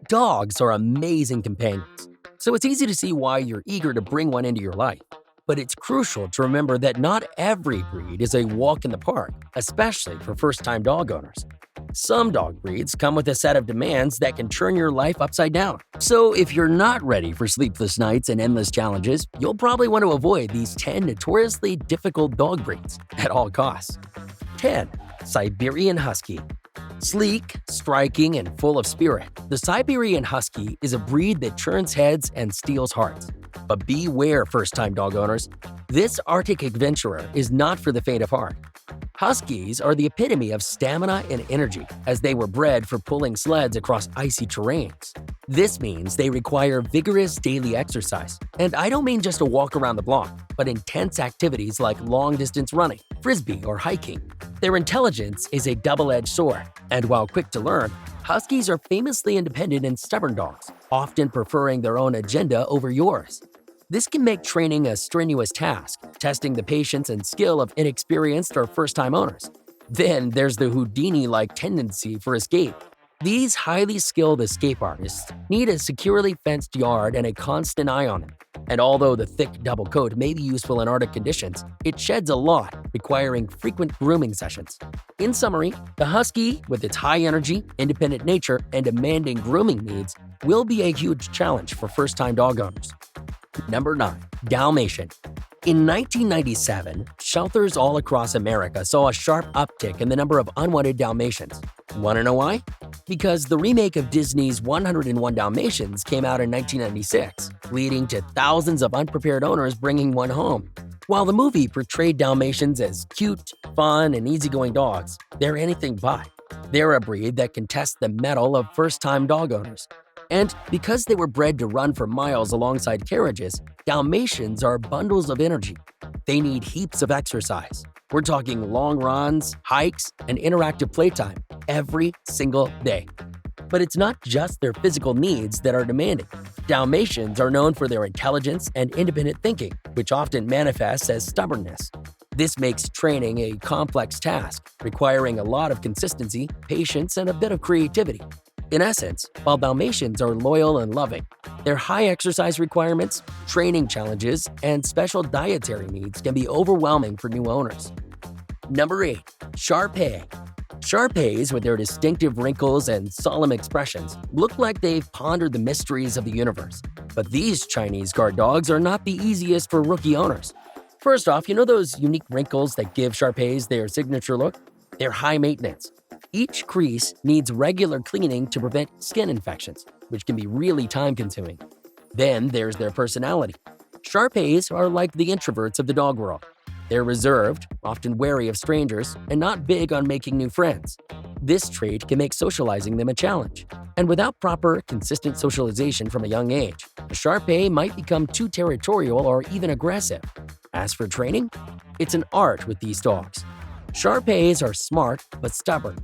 Dogs are amazing companions, so it's easy to see why you're eager to bring one into your life. But it's crucial to remember that not every breed is a walk in the park, especially for first-time dog owners. Some dog breeds come with a set of demands that can turn your life upside down. So if you're not ready for sleepless nights and endless challenges, you'll probably want to avoid these 10 notoriously difficult dog breeds at all costs. 10. Siberian Husky. Sleek, striking, and full of spirit, the Siberian Husky is a breed that turns heads and steals hearts. But beware, first-time dog owners. This Arctic adventurer is not for the faint of heart. Huskies are the epitome of stamina and energy, as they were bred for pulling sleds across icy terrains. This means they require vigorous daily exercise. And I don't mean just a walk around the block, but intense activities like long-distance running, frisbee, or hiking. Their intelligence is a double-edged sword, and while quick to learn, Huskies are famously independent and stubborn dogs, often preferring their own agenda over yours. This can make training a strenuous task, testing the patience and skill of inexperienced or first-time owners. Then there's the Houdini-like tendency for escape. These highly skilled escape artists need a securely fenced yard and a constant eye on them. And although the thick double coat may be useful in Arctic conditions, it sheds a lot, requiring frequent grooming sessions. In summary, the Husky, with its high energy, independent nature, and demanding grooming needs, will be a huge challenge for first-time dog owners. Number 9. Dalmatian. In 1997, shelters all across America saw a sharp uptick in the number of unwanted Dalmatians. Want to know why? Because the remake of Disney's 101 Dalmatians came out in 1996, leading to thousands of unprepared owners bringing one home. While the movie portrayed Dalmatians as cute, fun, and easygoing dogs, they're anything but. They're a breed that can test the mettle of first-time dog owners. And because they were bred to run for miles alongside carriages, Dalmatians are bundles of energy. They need heaps of exercise. We're talking long runs, hikes, and interactive playtime every single day. But it's not just their physical needs that are demanding. Dalmatians are known for their intelligence and independent thinking, which often manifests as stubbornness. This makes training a complex task, requiring a lot of consistency, patience, and a bit of creativity. In essence, while Dalmatians are loyal and loving, their high exercise requirements, training challenges, and special dietary needs can be overwhelming for new owners. Number 8. Shar-Pei. Shar-Peis, with their distinctive wrinkles and solemn expressions, look like they've pondered the mysteries of the universe. But these Chinese guard dogs are not the easiest for rookie owners. First off, you know those unique wrinkles that give Shar-Peis their signature look? They're high maintenance. Each crease needs regular cleaning to prevent skin infections, which can be really time-consuming. Then there's their personality. Shar-Peis are like the introverts of the dog world. They're reserved, often wary of strangers, and not big on making new friends. This trait can make socializing them a challenge. And without proper, consistent socialization from a young age, a Shar-Pei might become too territorial or even aggressive. As for training, it's an art with these dogs. Shar-Peis are smart but stubborn.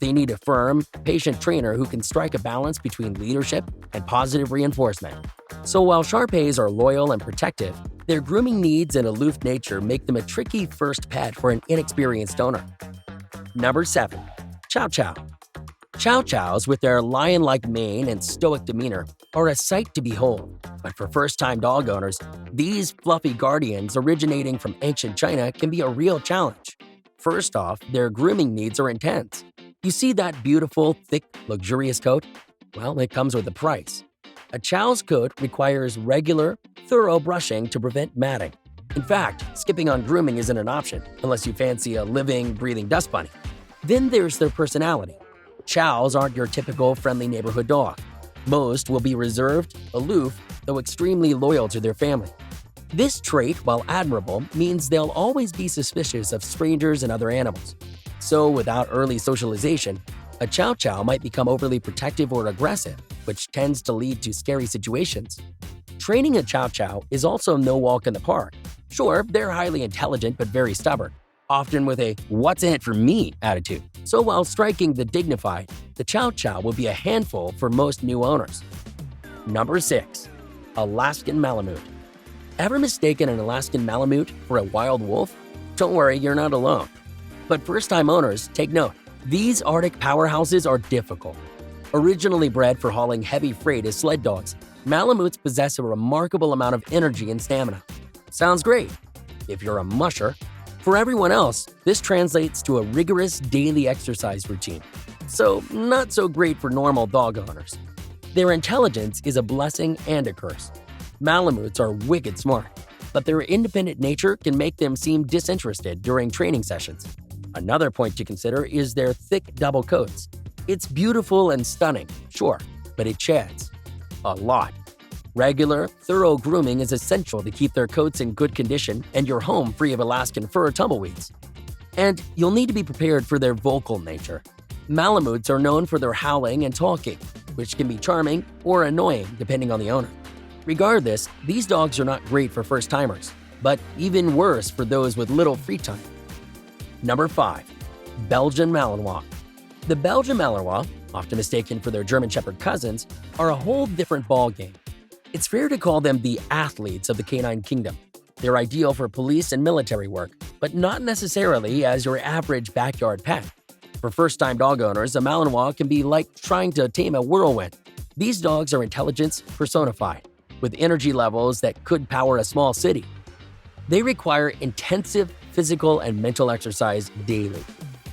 They need a firm, patient trainer who can strike a balance between leadership and positive reinforcement. So while Shar-Peis are loyal and protective, their grooming needs and aloof nature make them a tricky first pet for an inexperienced owner. Number 7. Chow Chow. Chow Chows, with their lion-like mane and stoic demeanor, are a sight to behold. But for first-time dog owners, these fluffy guardians originating from ancient China can be a real challenge. First off, their grooming needs are intense. You see that beautiful, thick, luxurious coat? Well, it comes with a price. A Chow's coat requires regular, thorough brushing to prevent matting. In fact, skipping on grooming isn't an option unless you fancy a living, breathing dust bunny. Then there's their personality. Chows aren't your typical friendly neighborhood dog. Most will be reserved, aloof, though extremely loyal to their family. This trait, while admirable, means they'll always be suspicious of strangers and other animals. So without early socialization, a Chow Chow might become overly protective or aggressive, which tends to lead to scary situations. Training a Chow Chow is also no walk in the park. Sure, they're highly intelligent but very stubborn, often with a "what's in it for me" attitude. So while striking the dignified, the Chow Chow will be a handful for most new owners. Number 6. Alaskan Malamute. Ever mistaken an Alaskan Malamute for a wild wolf? Don't worry, you're not alone. But first-time owners, take note. These Arctic powerhouses are difficult. Originally bred for hauling heavy freight as sled dogs, Malamutes possess a remarkable amount of energy and stamina. Sounds great if you're a musher. For everyone else, this translates to a rigorous daily exercise routine. So, not so great for normal dog owners. Their intelligence is a blessing and a curse. Malamutes are wicked smart, but their independent nature can make them seem disinterested during training sessions. Another point to consider is their thick double coats. It's beautiful and stunning, sure, but it sheds a lot. Regular, thorough grooming is essential to keep their coats in good condition and your home free of Alaskan fur tumbleweeds. And you'll need to be prepared for their vocal nature. Malamutes are known for their howling and talking, which can be charming or annoying depending on the owner. Regardless, these dogs are not great for first-timers, but even worse for those with little free time. Number 5. Belgian Malinois. The Belgian Malinois, often mistaken for their German Shepherd cousins, are a whole different ballgame. It's fair to call them the athletes of the canine kingdom. They're ideal for police and military work, but not necessarily as your average backyard pet. For first-time dog owners, a Malinois can be like trying to tame a whirlwind. These dogs are intelligence personified, with energy levels that could power a small city. They require intensive physical and mental exercise daily.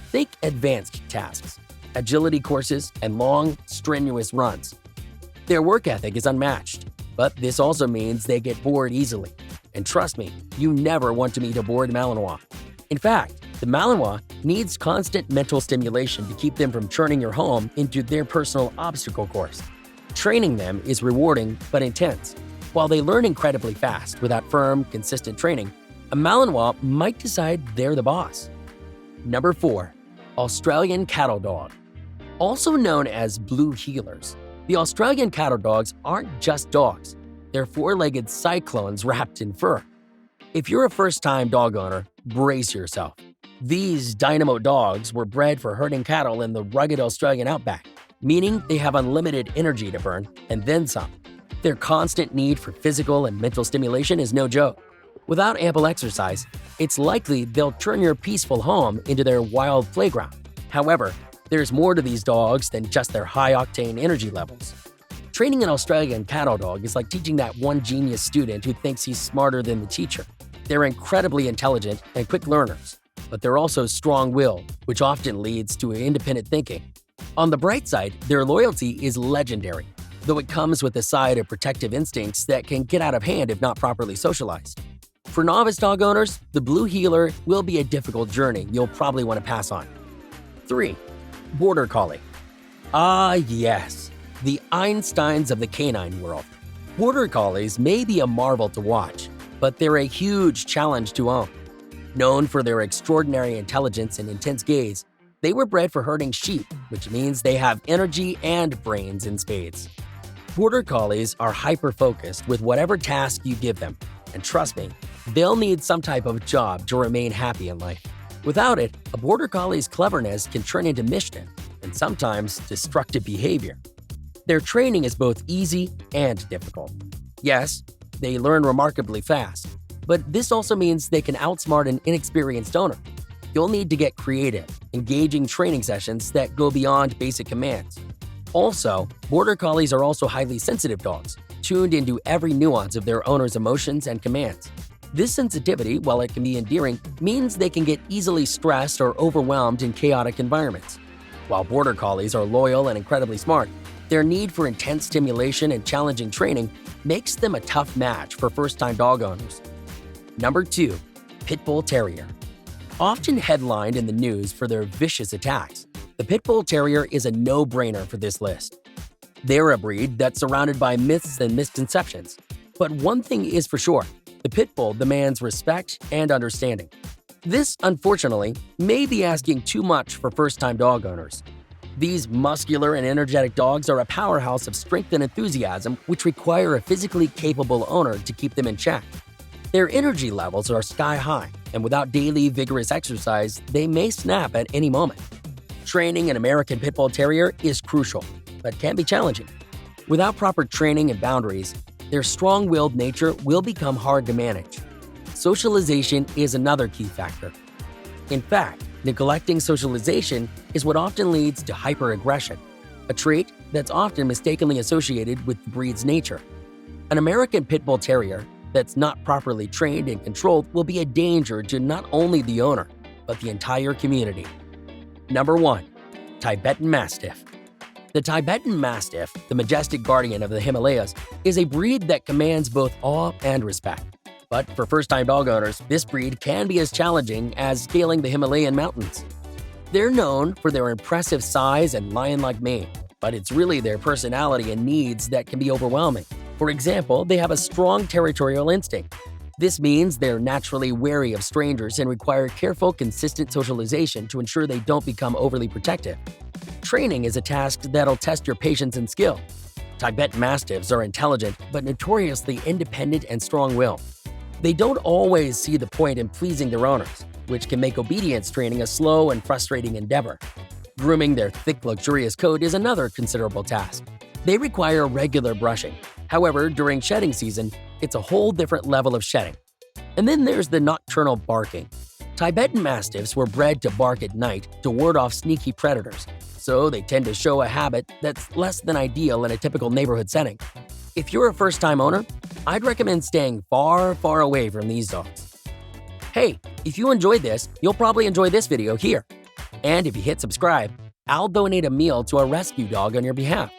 Think advanced tasks, agility courses, and long, strenuous runs. Their work ethic is unmatched, but this also means they get bored easily. And trust me, you never want to meet a bored Malinois. In fact, the Malinois needs constant mental stimulation to keep them from turning your home into their personal obstacle course. Training them is rewarding but intense. While they learn incredibly fast without firm, consistent training, a Malinois might decide they're the boss. Number 4. Australian Cattle Dog. Also known as blue heelers, the Australian cattle dogs aren't just dogs. They're four-legged cyclones wrapped in fur. If you're a first-time dog owner, brace yourself. These dynamo dogs were bred for herding cattle in the rugged Australian outback, meaning they have unlimited energy to burn and then some. Their constant need for physical and mental stimulation is no joke. Without ample exercise, it's likely they'll turn your peaceful home into their wild playground. However, there's more to these dogs than just their high-octane energy levels. Training an Australian cattle dog is like teaching that one genius student who thinks he's smarter than the teacher. They're incredibly intelligent and quick learners, but they're also strong-willed, which often leads to independent thinking. On the bright side, their loyalty is legendary, though it comes with a side of protective instincts that can get out of hand if not properly socialized. For novice dog owners, the blue heeler will be a difficult journey you'll probably want to pass on. 3. Border Collie. Ah yes, the Einsteins of the canine world. Border Collies may be a marvel to watch, but they're a huge challenge to own. Known for their extraordinary intelligence and intense gaze, they were bred for herding sheep, which means they have energy and brains in spades. Border Collies are hyper-focused with whatever task you give them, and trust me, they'll need some type of job to remain happy in life. Without it, a Border Collie's cleverness can turn into mischief and sometimes destructive behavior. Their training is both easy and difficult. Yes, they learn remarkably fast, but this also means they can outsmart an inexperienced owner. You'll need to get creative, engaging training sessions that go beyond basic commands. Also, Border Collies are also highly sensitive dogs, tuned into every nuance of their owner's emotions and commands. This sensitivity, while it can be endearing, means they can get easily stressed or overwhelmed in chaotic environments. While Border Collies are loyal and incredibly smart, their need for intense stimulation and challenging training makes them a tough match for first-time dog owners. Number 2. Pit Bull Terrier. Often headlined in the news for their vicious attacks, the Pit Bull Terrier is a no-brainer for this list. They're a breed that's surrounded by myths and misconceptions. But one thing is for sure, the Pit Bull demands respect and understanding. This, unfortunately, may be asking too much for first-time dog owners. These muscular and energetic dogs are a powerhouse of strength and enthusiasm which require a physically capable owner to keep them in check. Their energy levels are sky-high, and without daily vigorous exercise, they may snap at any moment. Training an American Pit Bull Terrier is crucial, but can be challenging. Without proper training and boundaries, their strong-willed nature will become hard to manage. Socialization is another key factor. In fact, neglecting socialization is what often leads to hyperaggression, a trait that's often mistakenly associated with the breed's nature. An American Pit Bull Terrier that's not properly trained and controlled will be a danger to not only the owner, but the entire community. Number 1. Tibetan Mastiff. The Tibetan Mastiff, the majestic guardian of the Himalayas, is a breed that commands both awe and respect. But for first-time dog owners, this breed can be as challenging as scaling the Himalayan mountains. They're known for their impressive size and lion-like mane, but it's really their personality and needs that can be overwhelming. For example, they have a strong territorial instinct. This means they're naturally wary of strangers and require careful, consistent socialization to ensure they don't become overly protective. Training is a task that'll test your patience and skill. Tibetan Mastiffs are intelligent, but notoriously independent and strong-willed. They don't always see the point in pleasing their owners, which can make obedience training a slow and frustrating endeavor. Grooming their thick, luxurious coat is another considerable task. They require regular brushing. However, during shedding season, it's a whole different level of shedding. And then there's the nocturnal barking. Tibetan Mastiffs were bred to bark at night to ward off sneaky predators, so they tend to show a habit that's less than ideal in a typical neighborhood setting. If you're a first-time owner, I'd recommend staying far, far away from these dogs. Hey, if you enjoyed this, you'll probably enjoy this video here. And if you hit subscribe, I'll donate a meal to a rescue dog on your behalf.